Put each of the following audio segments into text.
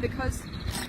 Because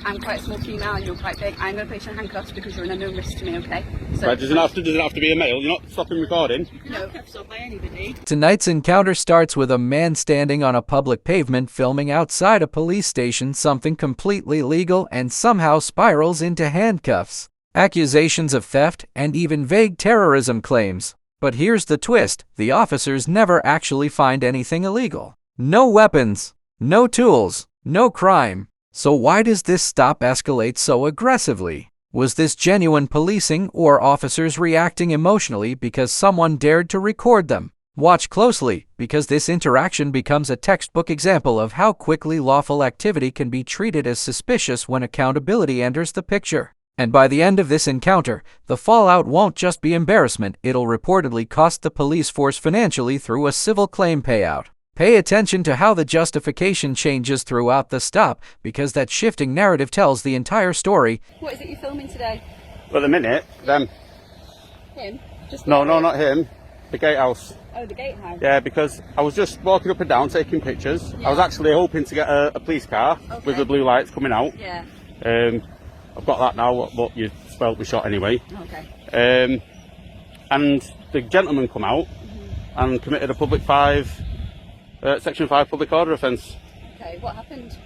I'm quite a small female and you're quite big, I'm going to place you in handcuffs because you're an unknown risk to me, okay? So, right, does it have to be a male? You're not stopping recording? No. Handcuffs up by anybody. Tonight's encounter starts with a man standing on a public pavement filming outside a police station something completely legal and somehow spirals into handcuffs, accusations of theft, and even vague terrorism claims. But here's the twist: the officers never actually find anything illegal. No weapons, no tools, no crime. So why does this stop escalate so aggressively? Was this genuine policing or officers reacting emotionally because someone dared to record them? Watch closely, because this interaction becomes a textbook example of how quickly lawful activity can be treated as suspicious when accountability enters the picture. And by the end of this encounter, the fallout won't just be embarrassment, it'll reportedly cost the police force financially through a civil claim payout. Pay attention to how the justification changes throughout the stop, because that shifting narrative tells the entire story. What is it you're filming today? For the minute, them. Him? Just No, not him. The gatehouse. Oh, the gatehouse? Yeah, because I was just walking up and down taking pictures. Yeah. I was actually hoping to get a police car with the blue lights coming out. Yeah. I've got that now, but you spoilt my shot anyway. Okay. And the gentleman come out and committed a Section 5 public order offence. Okay, what happened?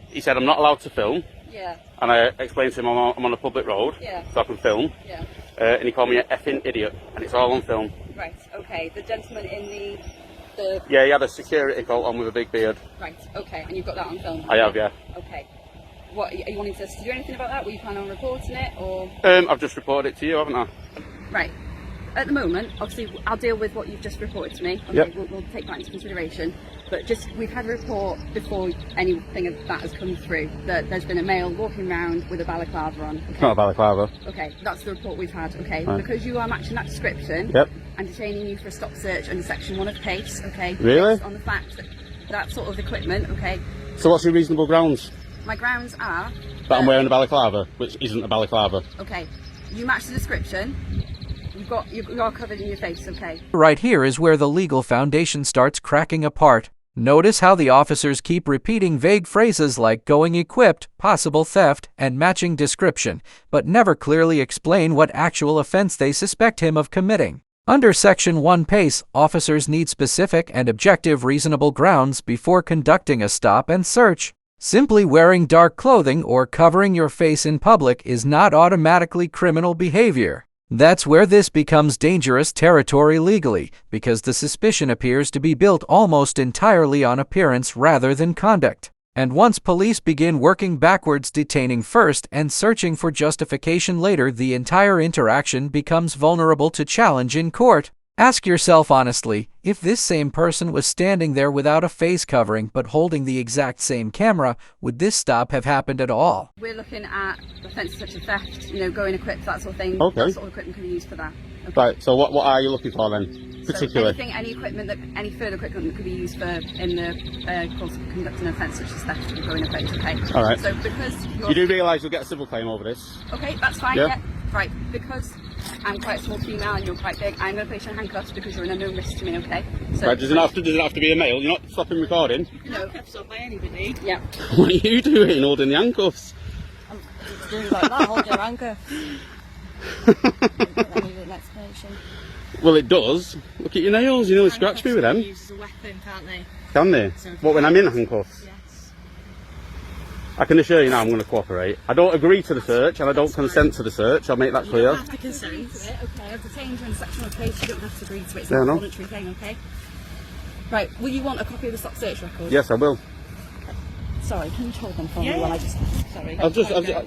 He said I'm not allowed to film. Yeah. And I explained to him I'm on a public road, so I can film. Yeah. And he called me an effing idiot, and it's all on film. Right, okay. The gentleman in the... Yeah, he had a security coat on with a big beard. Right, okay. And you've got that on film? I have, yeah. Okay. What, are you wanting us to do anything about that? Were you planning on reporting it, or...? I've just reported it to you, haven't I? Right. At the moment, obviously, I'll deal with what you've just reported to me. Okay, yep. We'll take that into consideration. But we've had a report before anything of that has come through that there's been a male walking around with a balaclava on. Okay? It's not a balaclava. Okay, that's the report we've had. Okay, right. Because you are matching that description. Yep. And detaining you for a stop search under Section 1 of PACE. Okay. Really? Based on the fact that that sort of equipment. Okay. So what's your reasonable grounds? My grounds are that I'm wearing a balaclava, which isn't a balaclava. Okay. You match the description. You are covered in your face, okay? Right here is where the legal foundation starts cracking apart. Notice how the officers keep repeating vague phrases like going equipped, possible theft, and matching description, but never clearly explain what actual offense they suspect him of committing. Under Section 1 PACE, officers need specific and objective reasonable grounds before conducting a stop and search. Simply wearing dark clothing or covering your face in public is not automatically criminal behavior. That's where this becomes dangerous territory legally, because the suspicion appears to be built almost entirely on appearance rather than conduct. And once police begin working backwards, detaining first and searching for justification later, the entire interaction becomes vulnerable to challenge in court. Ask yourself honestly, if this same person was standing there without a face covering but holding the exact same camera, would this stop have happened at all? We're looking at offences such as theft, going equipped, that sort of thing. Okay. That sort of equipment can be used for that. Okay. Right, so what are you looking for then, particularly? So any further equipment that could be used in the course of conducting an offence such as theft or going equipped, okay? All right. So because you do realise you'll get a civil claim over this? Okay, that's fine, yeah. Yeah. Right, because I'm quite a small female and you're quite big, I'm going to place you in handcuffs because you're an unknown risk to me, okay? So, right, does it have to be a male? You're not stopping recording? No. Handcuffs up by anybody. Yeah. What are you doing holding the handcuffs? I'm just doing like that, holding your handcuffs. I need an explanation. Well, it does. Look at your nails, you nearly scratched me with them. Used as a weapon, can't they? Can they? So what, when I'm in handcuffs? Yes. I can assure you now I'm going to cooperate. I don't agree to the search and I don't consent to the search, I'll make that clear. You don't have to consent to it, okay? I've detained you in a section of case, you don't have to agree to it, it's not a voluntary thing, okay? Right, will you want a copy of the stop search record? Yes, I will. Sorry, can you hold them for me while I just... Sorry.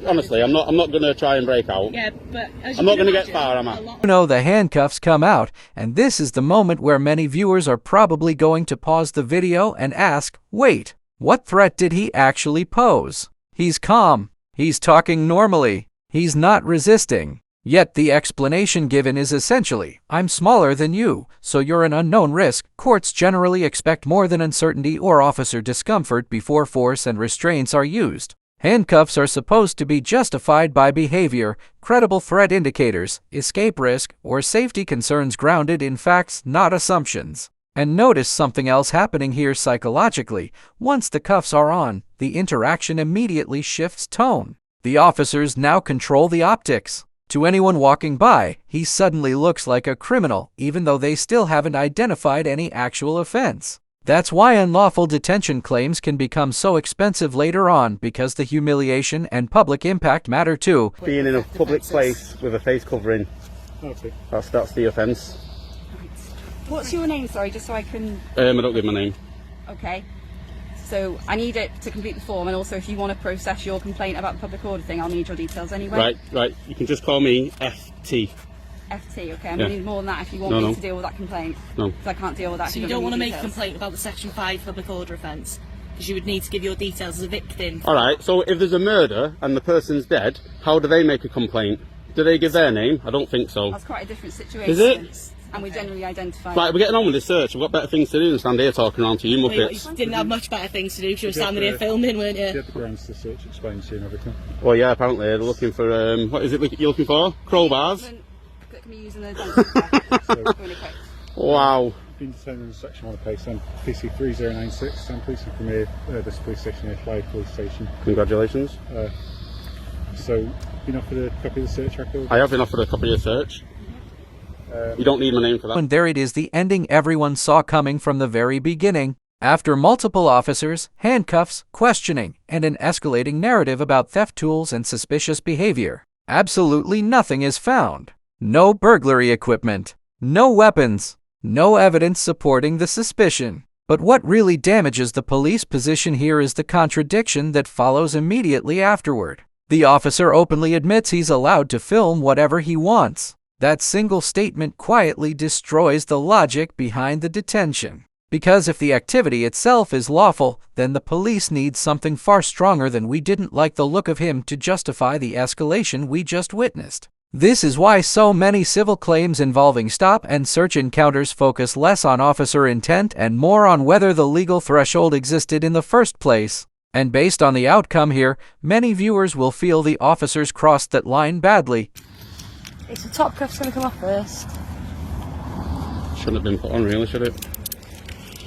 Honestly, I'm not going to try and break out. Yeah, but... I'm not going to get far, am I? You know, the handcuffs come out, and this is the moment where many viewers are probably going to pause the video and ask, wait, what threat did he actually pose? He's calm. He's talking normally. He's not resisting. Yet the explanation given is essentially, I'm smaller than you, so you're an unknown risk. Courts generally expect more than uncertainty or officer discomfort before force and restraints are used. Handcuffs are supposed to be justified by behavior, credible threat indicators, escape risk, or safety concerns grounded in facts, not assumptions. And notice something else happening here psychologically. Once the cuffs are on, the interaction immediately shifts tone. The officers now control the optics. To anyone walking by, he suddenly looks like a criminal, even though they still haven't identified any actual offense. That's why unlawful detention claims can become so expensive later on, because the humiliation and public impact matter too. Being in a public place with a face covering, Okay. that's the offence. What's your name, sorry, just so I can... I don't give my name. Okay. So I need it to complete the form, and also if you want to process your complaint about the public order thing, I'll need your details anyway. Right. You can just call me FT. FT, okay. I'm Yeah. going to need more than that if you want me to deal with that complaint. No. Because I can't deal with that. So you don't want to make a complaint about the Section 5 public order offence? Because you would need to give your details as a victim. Alright, so if there's a murder and the person's dead, how do they make a complaint? Do they give their name? I don't think so. That's quite a different situation. Is it? And we generally identify... Right, we're getting on with this search. We've got better things to do than stand here talking around to you Well, muppets. you didn't have much better things to do because you were standing here filming, weren't You you? had the grounds to search, explain to you and everything. Well, yeah, apparently they're looking for, what is it you're looking for? Crowbars? Can we use an identifier? Really quick. Wow. Been detained in section 1 of case on PC 3096. I'm policing from here, this police station here, Clyde Police Station. Congratulations. So, been offered a copy of the search record? I have been offered a copy of search. You don't need my name for that. And there it is, the ending everyone saw coming from the very beginning. After multiple officers, handcuffs, questioning, and an escalating narrative about theft tools and suspicious behavior, absolutely nothing is found. No burglary equipment, no weapons, no evidence supporting the suspicion. But what really damages the police position here is the contradiction that follows immediately afterward. The officer openly admits he's allowed to film whatever he wants. That single statement quietly destroys the logic behind the detention. Because if the activity itself is lawful, then the police need something far stronger than "we didn't like the look of him" to justify the escalation we just witnessed. This is why so many civil claims involving stop and search encounters focus less on officer intent and more on whether the legal threshold existed in the first place. And based on the outcome here, many viewers will feel the officers crossed that line badly. It's the top cuff's going to come off first. Shouldn't have been put on, really, should it?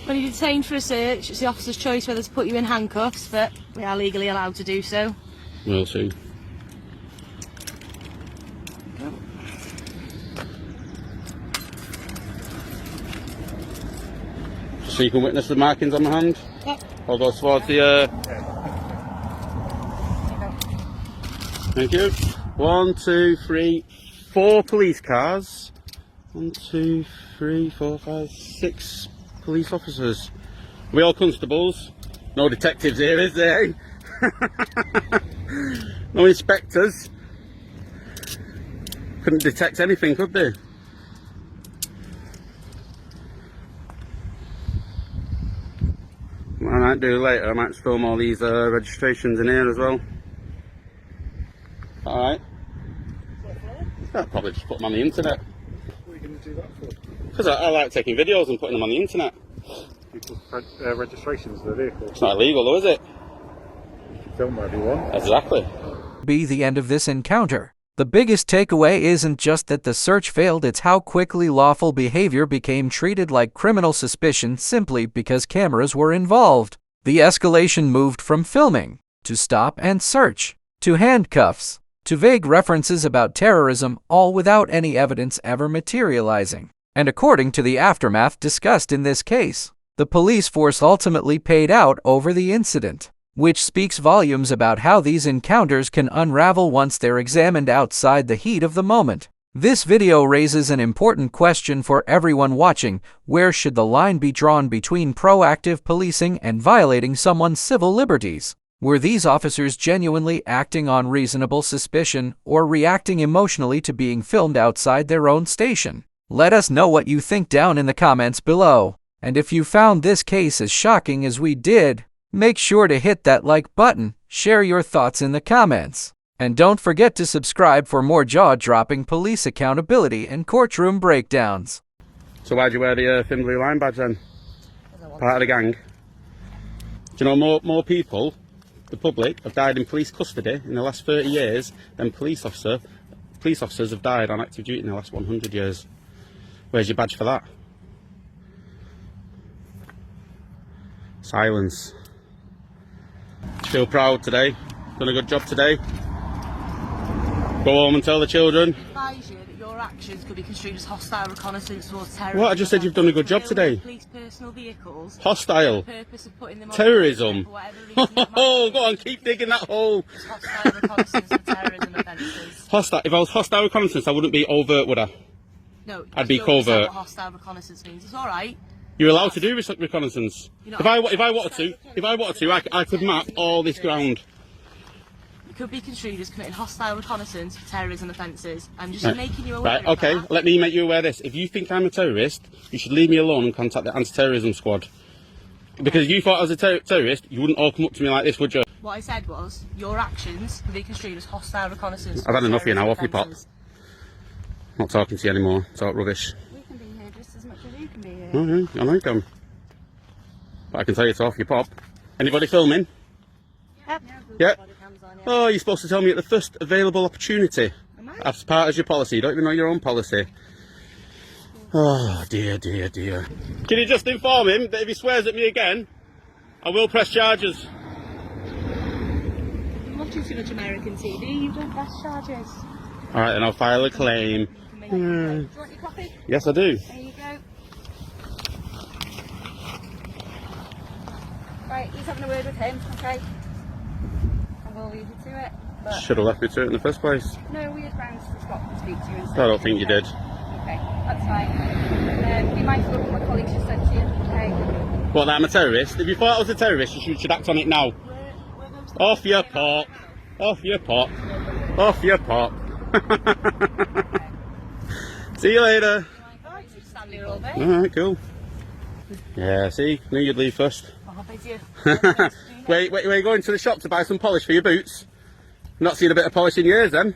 When you're detained for a search, it's the officer's choice whether to put you in handcuffs, but we are legally allowed to do so. We'll see. So you can witness the markings on my hand? Yep. I'll go towards the... Thank you. 1, 2, 3, 4 police cars. 1, 2, 3, 4, 5, 6 police officers. We all constables. No detectives here, is there? No inspectors. Couldn't detect anything, could they? What I might do later, I might film all these registrations in here as well. Alright. I'll probably just put them on the internet. What are you going to do that for? Because I like taking videos and putting them on the internet. People's registrations of the vehicle. It's not illegal though, is it? You can film wherever you want. Exactly. Be the end of this encounter. The biggest takeaway isn't just that the search failed, it's how quickly lawful behavior became treated like criminal suspicion simply because cameras were involved. The escalation moved from filming, to stop and search, to handcuffs, to vague references about terrorism, all without any evidence ever materializing. And according to the aftermath discussed in this case, the police force ultimately paid out over the incident, which speaks volumes about how these encounters can unravel once they're examined outside the heat of the moment. This video raises an important question for everyone watching: where should the line be drawn between proactive policing and violating someone's civil liberties? Were these officers genuinely acting on reasonable suspicion or reacting emotionally to being filmed outside their own station? Let us know what you think down in the comments below. And if you found this case as shocking as we did, make sure to hit that like button, share your thoughts in the comments, and don't forget to subscribe for more jaw-dropping police accountability and courtroom breakdowns. So why'd you wear the thin blue line badge then? Part of the gang? Do you know more people, the public, have died in police custody in the last 30 years than police officers have died on active duty in the last 100 years? Where's your badge for that? Silence. Feel proud today. Done a good job today. Go home and tell the children. I advise you that your actions could be construed as hostile reconnaissance towards terrorism. What? I just said you've done a good job today. Police personal vehicles. Hostile. For the purpose of putting them on Terrorism. for whatever reason that might Oh, be. go on, keep digging that hole. It's hostile reconnaissance for terrorism offences. Hostile. If I was hostile reconnaissance, I wouldn't be overt, would I? No, I'd be you don't understand covert. what hostile reconnaissance means. It's all right. You're allowed to do reconnaissance. You're If not I wanted to, I could map all this ground. It could be construed as committing hostile reconnaissance for terrorism offences. I'm just Right. making you aware Right, of okay, that. let me make you aware of this. If you think I'm a terrorist, you should leave me alone and contact the anti-terrorism squad. Because if you thought I was a terrorist, you wouldn't all come up to me like this, would you? What I said was, your actions can be construed as hostile reconnaissance. I've had enough of you now, terrorism off your pop. offences. Not talking to you anymore, talk rubbish. We can be here just as much as you can be here. Oh, yeah, I know you can. But I can tell you to off your pop. Anybody filming? Yep. Yeah. Body cams on, yeah. Oh, you're supposed to tell me at the first available opportunity. Am I? As part of your policy. You don't even know your own policy. Oh, dear, dear, dear. Can you just inform him that if he swears at me again, I will press charges? I'm watching too much American TV. You don't press charges. Alright, then I'll file a claim. You can make it claim. Do you want your coffee? Yes, I do. There you go. Right, he's having a word with him, okay? And we'll leave you to it. But Should have left me to it in the first place. no, we had grounds to stop and speak to you instead. I don't think you did. Okay, that's fine. Be mindful of what my colleagues just said to you, okay? What, that I'm a terrorist? If you thought I was a terrorist, you should act on it now. Off your pop. Off your pop. Off your pop. See you later. Right, so stand here all day. Alright, cool. Yeah, see? Knew you'd leave first. I'll bid you. Wait, you're going to the shop to buy some polish for your boots? Not seen a bit of polish in years then?